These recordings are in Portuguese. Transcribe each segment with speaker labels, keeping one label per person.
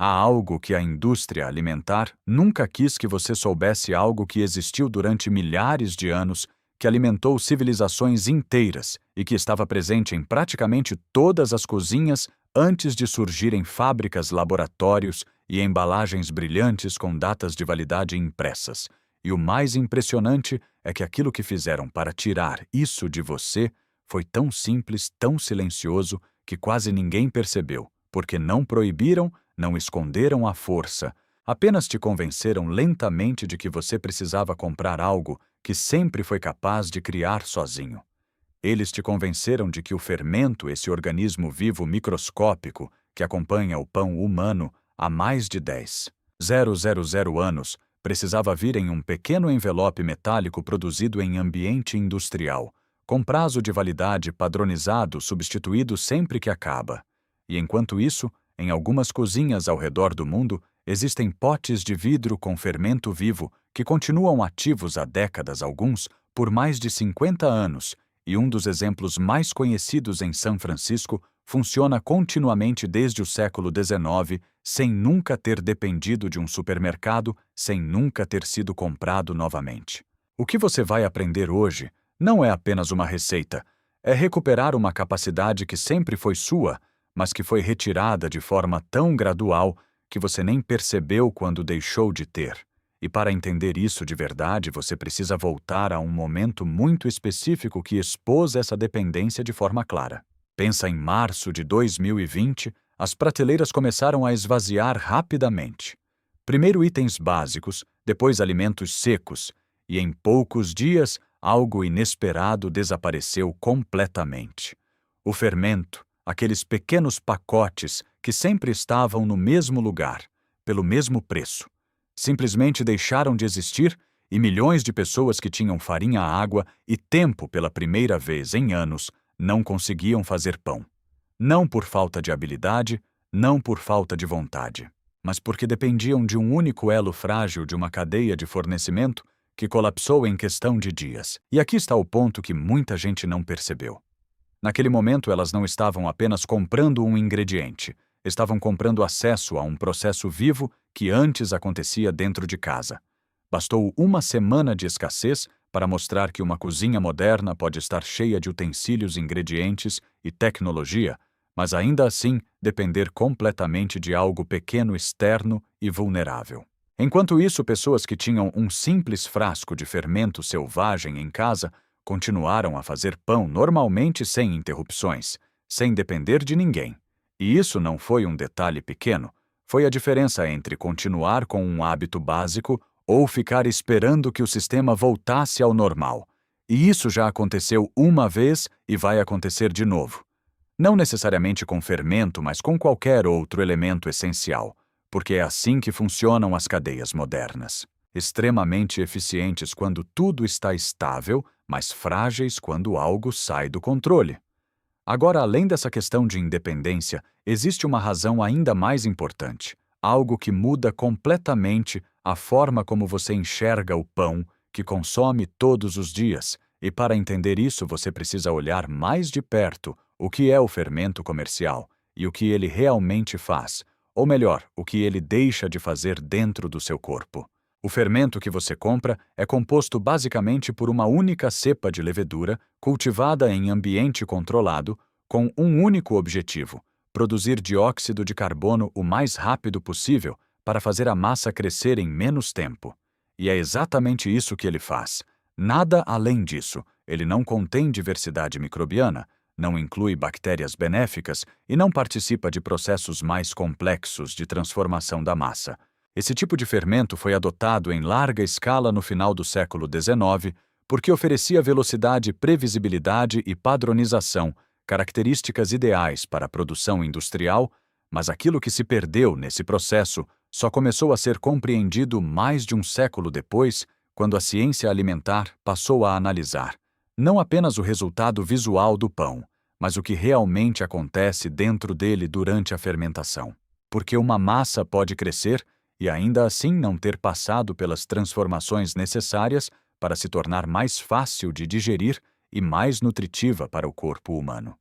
Speaker 1: Há algo que a indústria alimentar nunca quis que você soubesse, algo que existiu durante milhares de anos, que alimentou civilizações inteiras e que estava presente em praticamente todas as cozinhas antes de surgirem fábricas, laboratórios e embalagens brilhantes com datas de validade impressas. E o mais impressionante é que aquilo que fizeram para tirar isso de você foi tão simples, tão silencioso, que quase ninguém percebeu, porque não proibiram, não esconderam à força, apenas te convenceram lentamente de que você precisava comprar algo que sempre foi capaz de criar sozinho. Eles te convenceram de que o fermento, esse organismo vivo microscópico que acompanha o pão humano há mais de 10.000 anos, precisava vir em um pequeno envelope metálico produzido em ambiente industrial, com prazo de validade padronizado substituído sempre que acaba. E enquanto isso, em algumas cozinhas ao redor do mundo, existem potes de vidro com fermento vivo que continuam ativos há décadas, alguns por mais de 50 anos, e um dos exemplos mais conhecidos em São Francisco funciona continuamente desde o século XIX, sem nunca ter dependido de um supermercado, sem nunca ter sido comprado novamente. O que você vai aprender hoje não é apenas uma receita, é recuperar uma capacidade que sempre foi sua, mas que foi retirada de forma tão gradual que você nem percebeu quando deixou de ter. E para entender isso de verdade, você precisa voltar a um momento muito específico que expôs essa dependência de forma clara. Pensa em março de 2020, as prateleiras começaram a esvaziar rapidamente. Primeiro itens básicos, depois alimentos secos, e em poucos dias, algo inesperado desapareceu completamente. O fermento, aqueles pequenos pacotes que sempre estavam no mesmo lugar, pelo mesmo preço, simplesmente deixaram de existir e milhões de pessoas que tinham farinha, água e tempo pela primeira vez em anos não conseguiam fazer pão. Não por falta de habilidade, não por falta de vontade, mas porque dependiam de um único elo frágil de uma cadeia de fornecimento que colapsou em questão de dias. E aqui está o ponto que muita gente não percebeu. Naquele momento, elas não estavam apenas comprando um ingrediente, estavam comprando acesso a um processo vivo que antes acontecia dentro de casa. Bastou uma semana de escassez para mostrar que uma cozinha moderna pode estar cheia de utensílios, ingredientes e tecnologia, mas ainda assim depender completamente de algo pequeno, externo e vulnerável. Enquanto isso, pessoas que tinham um simples frasco de fermento selvagem em casa continuaram a fazer pão normalmente sem interrupções, sem depender de ninguém. E isso não foi um detalhe pequeno, foi a diferença entre continuar com um hábito básico ou ficar esperando que o sistema voltasse ao normal. E isso já aconteceu uma vez e vai acontecer de novo. Não necessariamente com fermento, mas com qualquer outro elemento essencial, porque é assim que funcionam as cadeias modernas. Extremamente eficientes quando tudo está estável, mas frágeis quando algo sai do controle. Agora, além dessa questão de independência, existe uma razão ainda mais importante, algo que muda completamente a forma como você enxerga o pão que consome todos os dias, e para entender isso você precisa olhar mais de perto o que é o fermento comercial e o que ele realmente faz, ou melhor, o que ele deixa de fazer dentro do seu corpo. O fermento que você compra é composto basicamente por uma única cepa de levedura cultivada em ambiente controlado com um único objetivo: produzir dióxido de carbono o mais rápido possível para fazer a massa crescer em menos tempo. E é exatamente isso que ele faz. Nada além disso. Ele não contém diversidade microbiana, não inclui bactérias benéficas e não participa de processos mais complexos de transformação da massa. Esse tipo de fermento foi adotado em larga escala no final do século XIX porque oferecia velocidade, previsibilidade e padronização, características ideais para a produção industrial, mas aquilo que se perdeu nesse processo só começou a ser compreendido mais de um século depois, quando a ciência alimentar passou a analisar não apenas o resultado visual do pão, mas o que realmente acontece dentro dele durante a fermentação. Porque uma massa pode crescer e ainda assim não ter passado pelas transformações necessárias para se tornar mais fácil de digerir e mais nutritiva para o corpo humano.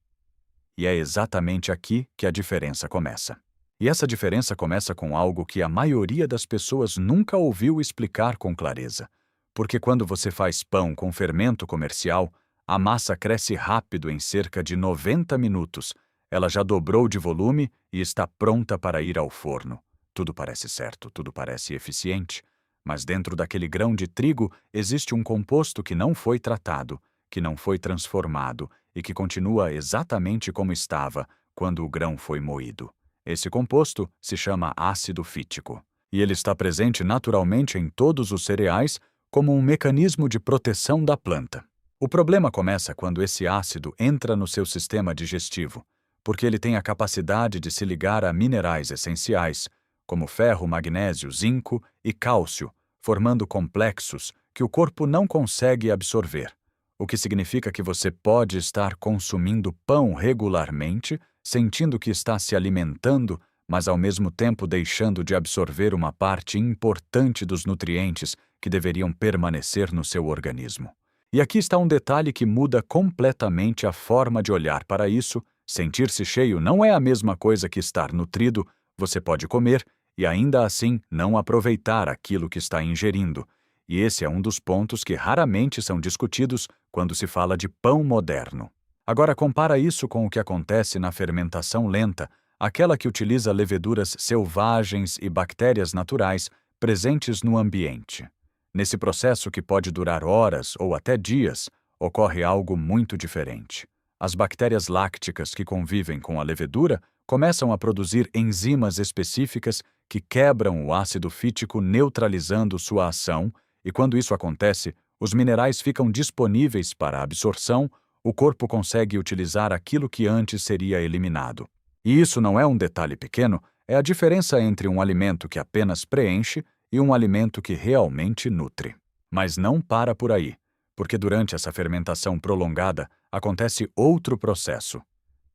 Speaker 1: E é exatamente aqui que a diferença começa. E essa diferença começa com algo que a maioria das pessoas nunca ouviu explicar com clareza. Porque quando você faz pão com fermento comercial, a massa cresce rápido em cerca de 90 minutos. Ela já dobrou de volume e está pronta para ir ao forno. Tudo parece certo, tudo parece eficiente. Mas dentro daquele grão de trigo existe um composto que não foi tratado, que não foi transformado e que continua exatamente como estava quando o grão foi moído. Esse composto se chama ácido fítico, e ele está presente naturalmente em todos os cereais como um mecanismo de proteção da planta. O problema começa quando esse ácido entra no seu sistema digestivo, porque ele tem a capacidade de se ligar a minerais essenciais, como ferro, magnésio, zinco e cálcio, formando complexos que o corpo não consegue absorver, o que significa que você pode estar consumindo pão regularmente, sentindo que está se alimentando, mas ao mesmo tempo deixando de absorver uma parte importante dos nutrientes que deveriam permanecer no seu organismo. E aqui está um detalhe que muda completamente a forma de olhar para isso. Sentir-se cheio não é a mesma coisa que estar nutrido. Você pode comer e ainda assim não aproveitar aquilo que está ingerindo. E esse é um dos pontos que raramente são discutidos quando se fala de pão moderno. Agora compara isso com o que acontece na fermentação lenta, aquela que utiliza leveduras selvagens e bactérias naturais presentes no ambiente. Nesse processo, que pode durar horas ou até dias, ocorre algo muito diferente. As bactérias lácticas que convivem com a levedura começam a produzir enzimas específicas que quebram o ácido fítico, neutralizando sua ação, e quando isso acontece, os minerais ficam disponíveis para absorção, o corpo consegue utilizar aquilo que antes seria eliminado. E isso não é um detalhe pequeno, é a diferença entre um alimento que apenas preenche e um alimento que realmente nutre. Mas não para por aí, porque durante essa fermentação prolongada acontece outro processo.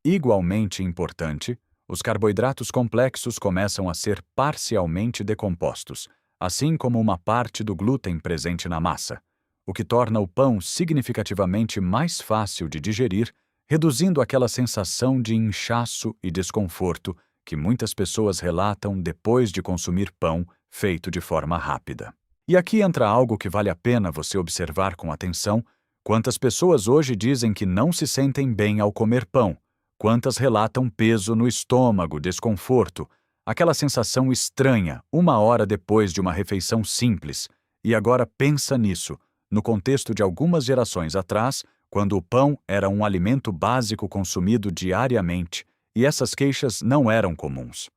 Speaker 1: Igualmente importante, os carboidratos complexos começam a ser parcialmente decompostos, assim como uma parte do glúten presente na massa, o que torna o pão significativamente mais fácil de digerir, reduzindo aquela sensação de inchaço e desconforto que muitas pessoas relatam depois de consumir pão feito de forma rápida. E aqui entra algo que vale a pena você observar com atenção: quantas pessoas hoje dizem que não se sentem bem ao comer pão, quantas relatam peso no estômago, desconforto, aquela sensação estranha 1 hora depois de uma refeição simples. E agora pensa nisso, no contexto de algumas gerações atrás, quando o pão era um alimento básico consumido diariamente, e essas queixas não eram comuns.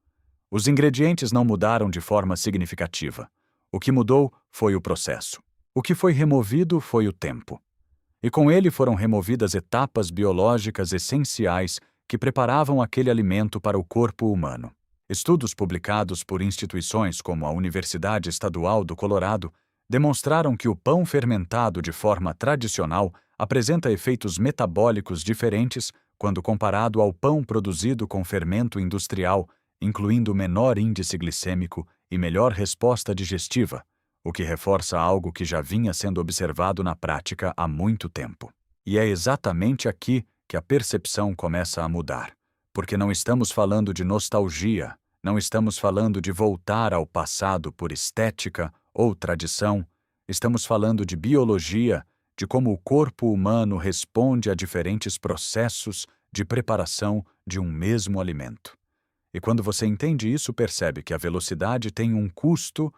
Speaker 1: Os ingredientes não mudaram de forma significativa. O que mudou foi o processo. O que foi removido foi o tempo. E com ele foram removidas etapas biológicas essenciais que preparavam aquele alimento para o corpo humano. Estudos publicados por instituições como a Universidade Estadual do Colorado demonstraram que o pão fermentado de forma tradicional apresenta efeitos metabólicos diferentes quando comparado ao pão produzido com fermento industrial, incluindo menor índice glicêmico e melhor resposta digestiva, o que reforça algo que já vinha sendo observado na prática há muito tempo. E é exatamente aqui que a percepção começa a mudar, porque não estamos falando de nostalgia, não estamos falando de voltar ao passado por estética ou tradição, estamos falando de biologia, de como o corpo humano responde a diferentes processos de preparação de um mesmo alimento. E quando você entende isso, percebe que a velocidade tem um custo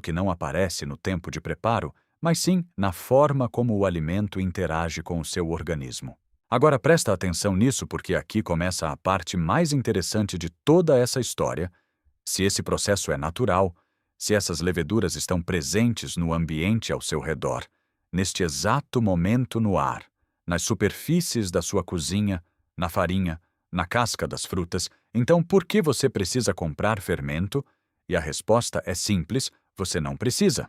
Speaker 1: que não aparece no tempo de preparo, mas sim na forma como o alimento interage com o seu organismo. Agora presta atenção nisso, porque aqui começa a parte mais interessante de toda essa história. Se esse processo é natural, se essas leveduras estão presentes no ambiente ao seu redor, neste exato momento no ar, nas superfícies da sua cozinha, na farinha, na casca das frutas, então por que você precisa comprar fermento? E a resposta é simples: você não precisa.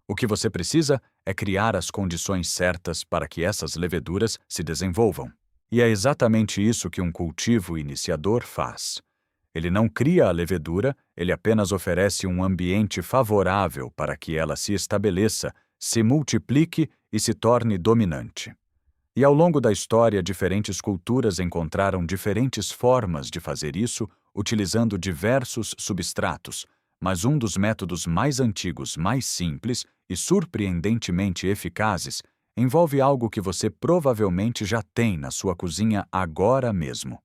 Speaker 1: O que você precisa é criar as condições certas para que essas leveduras se desenvolvam. E é exatamente isso que um cultivo iniciador faz. Ele não cria a levedura, ele apenas oferece um ambiente favorável para que ela se estabeleça, se multiplique e se torne dominante. E ao longo da história, diferentes culturas encontraram diferentes formas de fazer isso, utilizando diversos substratos, mas um dos métodos mais antigos, mais simples e surpreendentemente eficazes envolve algo que você provavelmente já tem na sua cozinha agora mesmo: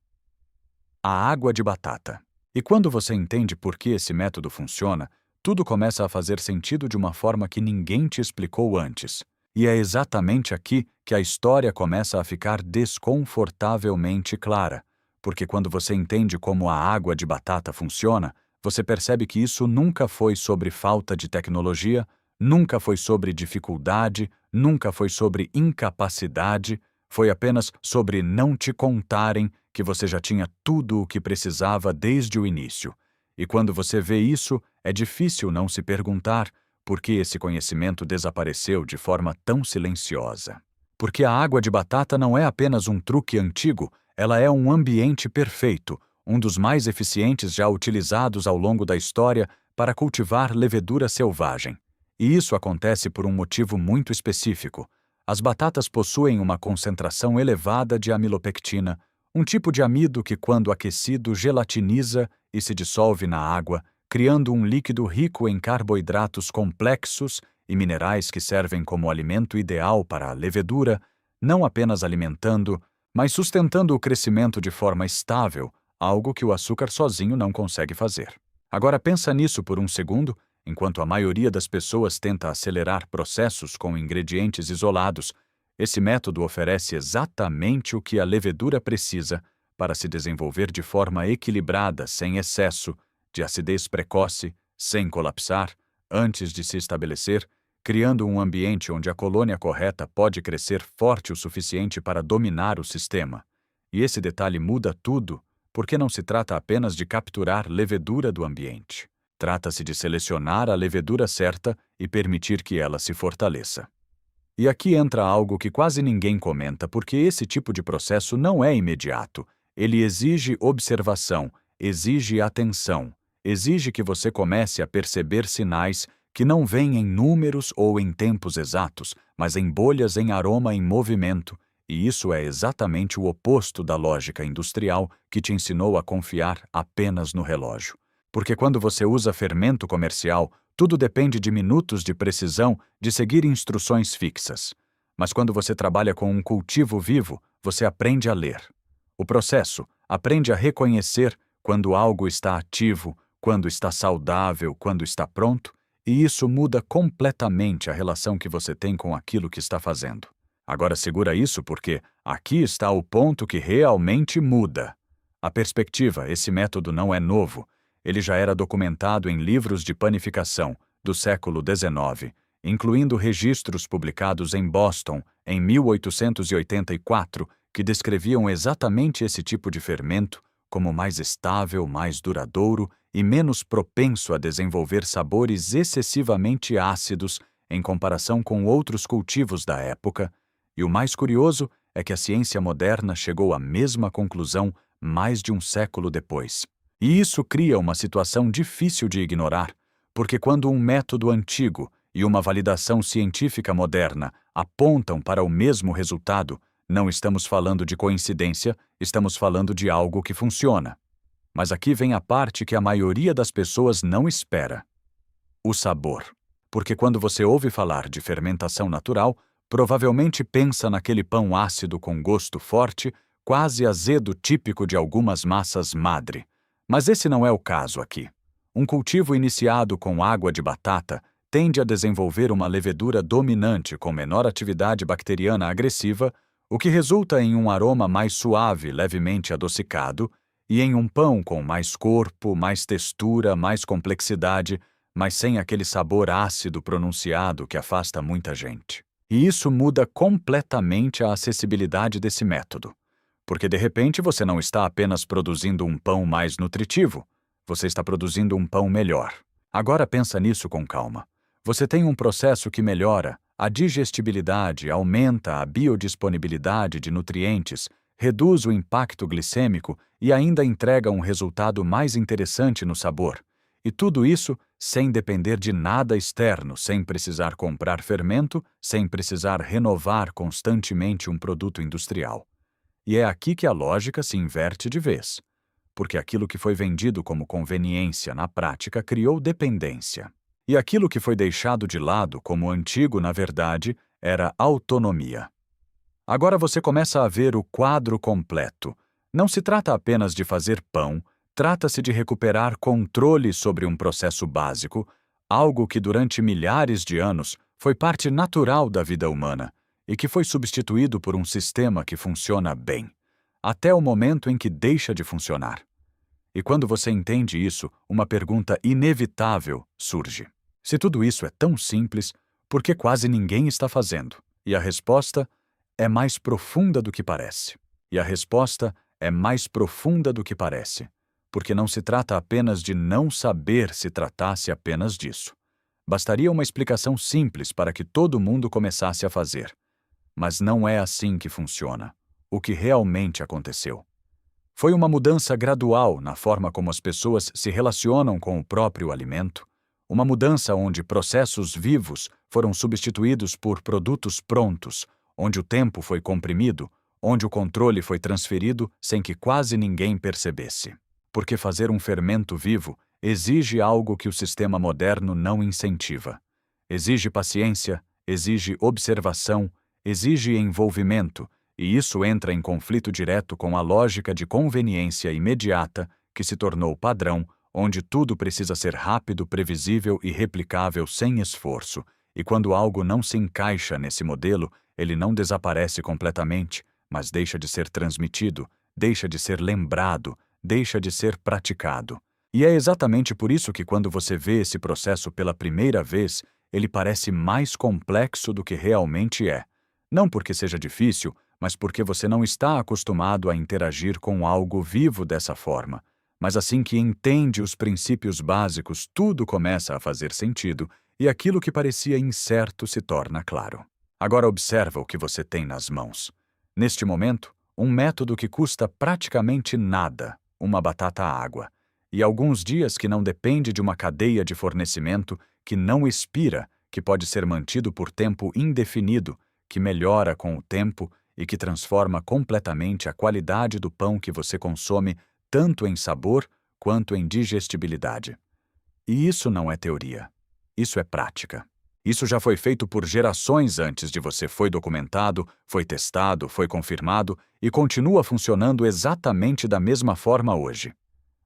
Speaker 1: a água de batata. E quando você entende por que esse método funciona, tudo começa a fazer sentido de uma forma que ninguém te explicou antes. E é exatamente aqui que a história começa a ficar desconfortavelmente clara, porque quando você entende como a água de batata funciona, você percebe que isso nunca foi sobre falta de tecnologia, nunca foi sobre dificuldade, nunca foi sobre incapacidade, foi apenas sobre não te contarem que você já tinha tudo o que precisava desde o início. E quando você vê isso, é difícil não se perguntar por que esse conhecimento desapareceu de forma tão silenciosa. Porque a água de batata não é apenas um truque antigo, ela é um ambiente perfeito, um dos mais eficientes já utilizados ao longo da história para cultivar levedura selvagem. E isso acontece por um motivo muito específico. As batatas possuem uma concentração elevada de amilopectina, um tipo de amido que, quando aquecido, gelatiniza e se dissolve na água, criando um líquido rico em carboidratos complexos e minerais que servem como alimento ideal para a levedura, não apenas alimentando, mas sustentando o crescimento de forma estável, algo que o açúcar sozinho não consegue fazer. Agora pensa nisso por um segundo, enquanto a maioria das pessoas tenta acelerar processos com ingredientes isolados. Esse método oferece exatamente o que a levedura precisa para se desenvolver de forma equilibrada, sem excesso, de acidez precoce, sem colapsar, antes de se estabelecer, criando um ambiente onde a colônia correta pode crescer forte o suficiente para dominar o sistema. E esse detalhe muda tudo, porque não se trata apenas de capturar levedura do ambiente. Trata-se de selecionar a levedura certa e permitir que ela se fortaleça. E aqui entra algo que quase ninguém comenta, porque esse tipo de processo não é imediato. Ele exige observação, exige atenção, exige que você comece a perceber sinais que não vêm em números ou em tempos exatos, mas em bolhas em aroma em movimento, e isso é exatamente o oposto da lógica industrial que te ensinou a confiar apenas no relógio. Porque quando você usa fermento comercial, tudo depende de minutos de precisão, de seguir instruções fixas. Mas quando você trabalha com um cultivo vivo, você aprende a ler. O processo aprende a reconhecer quando algo está ativo, quando está saudável, quando está pronto, e isso muda completamente a relação que você tem com aquilo que está fazendo. Agora segura isso porque aqui está o ponto que realmente muda. A perspectiva, esse método não é novo. Ele já era documentado em livros de panificação do século XIX, incluindo registros publicados em Boston em 1884, que descreviam exatamente esse tipo de fermento como mais estável, mais duradouro e menos propenso a desenvolver sabores excessivamente ácidos em comparação com outros cultivos da época. E o mais curioso é que a ciência moderna chegou à mesma conclusão mais de um século depois. E isso cria uma situação difícil de ignorar, porque quando um método antigo e uma validação científica moderna apontam para o mesmo resultado, não estamos falando de coincidência, estamos falando de algo que funciona. Mas aqui vem a parte que a maioria das pessoas não espera: o sabor. Porque quando você ouve falar de fermentação natural, provavelmente pensa naquele pão ácido com gosto forte, quase azedo típico de algumas massas madre. Mas esse não é o caso aqui. Um cultivo iniciado com água de batata tende a desenvolver uma levedura dominante com menor atividade bacteriana agressiva, o que resulta em um aroma mais suave, levemente adocicado, e em um pão com mais corpo, mais textura, mais complexidade, mas sem aquele sabor ácido pronunciado que afasta muita gente. E isso muda completamente a acessibilidade desse método. Porque de repente você não está apenas produzindo um pão mais nutritivo, você está produzindo um pão melhor. Agora pensa nisso com calma. Você tem um processo que melhora a digestibilidade, aumenta a biodisponibilidade de nutrientes, reduz o impacto glicêmico e ainda entrega um resultado mais interessante no sabor. E tudo isso sem depender de nada externo, sem precisar comprar fermento, sem precisar renovar constantemente um produto industrial. E é aqui que a lógica se inverte de vez. porque aquilo que foi vendido como conveniência na prática criou dependência. E aquilo que foi deixado de lado como antigo, na verdade, era autonomia. Agora você começa a ver o quadro completo. Não se trata apenas de fazer pão, trata-se de recuperar controle sobre um processo básico, algo que durante milhares de anos foi parte natural da vida humana e que foi substituído por um sistema que funciona bem, até o momento em que deixa de funcionar. E quando você entende isso, uma pergunta inevitável surge. Se tudo isso é tão simples, por que quase ninguém está fazendo? E a resposta é mais profunda do que parece. E a resposta é mais profunda do que parece. Porque não se trata apenas de não saber se tratasse apenas disso. Bastaria uma explicação simples para que todo mundo começasse a fazer. Mas não é assim que funciona. O que realmente aconteceu foi uma mudança gradual na forma como as pessoas se relacionam com o próprio alimento, uma mudança onde processos vivos foram substituídos por produtos prontos, onde o tempo foi comprimido, onde o controle foi transferido sem que quase ninguém percebesse. Porque fazer um fermento vivo exige algo que o sistema moderno não incentiva. Exige paciência, exige observação, exige envolvimento, e isso entra em conflito direto com a lógica de conveniência imediata que se tornou padrão, onde tudo precisa ser rápido, previsível e replicável sem esforço. E quando algo não se encaixa nesse modelo, ele não desaparece completamente, mas deixa de ser transmitido, deixa de ser lembrado, deixa de ser praticado. E é exatamente por isso que quando você vê esse processo pela primeira vez, ele parece mais complexo do que realmente é. Não porque seja difícil, mas porque você não está acostumado a interagir com algo vivo dessa forma. Mas assim que entende os princípios básicos, tudo começa a fazer sentido e aquilo que parecia incerto se torna claro. Agora observa o que você tem nas mãos. Neste momento, um método que custa praticamente nada, uma batata-água, e alguns dias que não depende de uma cadeia de fornecimento, que não expira, que pode ser mantido por tempo indefinido, que melhora com o tempo e que transforma completamente a qualidade do pão que você consome, tanto em sabor quanto em digestibilidade. E isso não é teoria. Isso é prática. Isso já foi feito por gerações antes de você, foi documentado, foi testado, foi confirmado e continua funcionando exatamente da mesma forma hoje.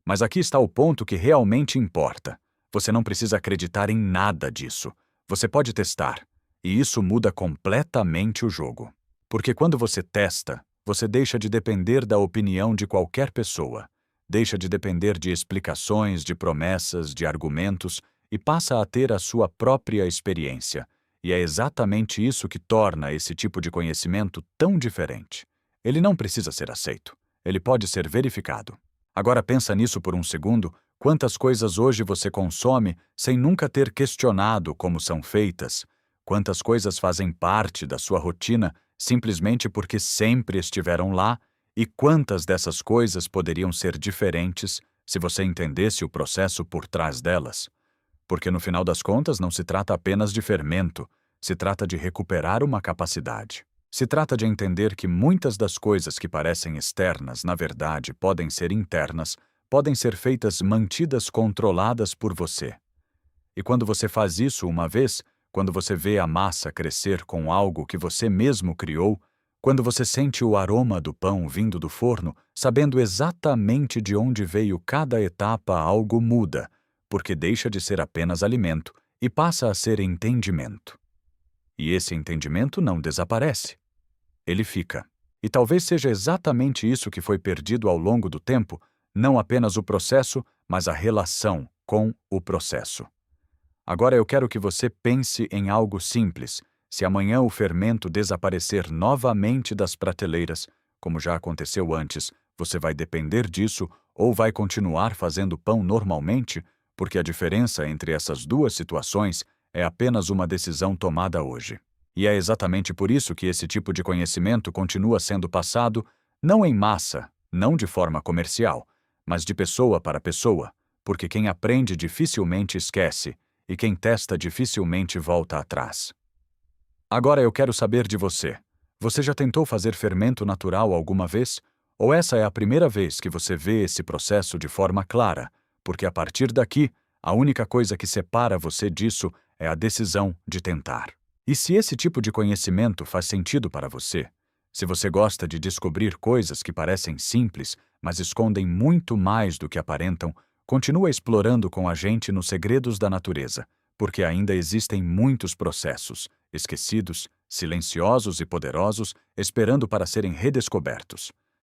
Speaker 1: Mas aqui está o ponto que realmente importa. Você não precisa acreditar em nada disso. Você pode testar. E isso muda completamente o jogo. Porque quando você testa, você deixa de depender da opinião de qualquer pessoa, deixa de depender de explicações, de promessas, de argumentos e passa a ter a sua própria experiência. E é exatamente isso que torna esse tipo de conhecimento tão diferente. Ele não precisa ser aceito. Ele pode ser verificado. Agora pensa nisso por um segundo, quantas coisas hoje você consome sem nunca ter questionado como são feitas, quantas coisas fazem parte da sua rotina simplesmente porque sempre estiveram lá, e quantas dessas coisas poderiam ser diferentes se você entendesse o processo por trás delas. Porque no final das contas não se trata apenas de fermento, se trata de recuperar uma capacidade. Se trata de entender que muitas das coisas que parecem externas, na verdade, podem ser internas, podem ser feitas mantidas controladas por você. E quando você faz isso uma vez, quando você vê a massa crescer com algo que você mesmo criou, quando você sente o aroma do pão vindo do forno, sabendo exatamente de onde veio cada etapa, algo muda, porque deixa de ser apenas alimento e passa a ser entendimento. E esse entendimento não desaparece. Ele fica. E talvez seja exatamente isso que foi perdido ao longo do tempo, não apenas o processo, mas a relação com o processo. Agora eu quero que você pense em algo simples. Se amanhã o fermento desaparecer novamente das prateleiras, como já aconteceu antes, você vai depender disso ou vai continuar fazendo pão normalmente? Porque a diferença entre essas duas situações é apenas uma decisão tomada hoje. E é exatamente por isso que esse tipo de conhecimento continua sendo passado, não em massa, não de forma comercial, mas de pessoa para pessoa, porque quem aprende dificilmente esquece, e quem testa dificilmente volta atrás. Agora eu quero saber de você. Você já tentou fazer fermento natural alguma vez? Ou essa é a primeira vez que você vê esse processo de forma clara, porque a partir daqui, a única coisa que separa você disso é a decisão de tentar. E se esse tipo de conhecimento faz sentido para você, se você gosta de descobrir coisas que parecem simples, mas escondem muito mais do que aparentam, continua explorando com a gente nos segredos da natureza, porque ainda existem muitos processos, esquecidos, silenciosos e poderosos, esperando para serem redescobertos.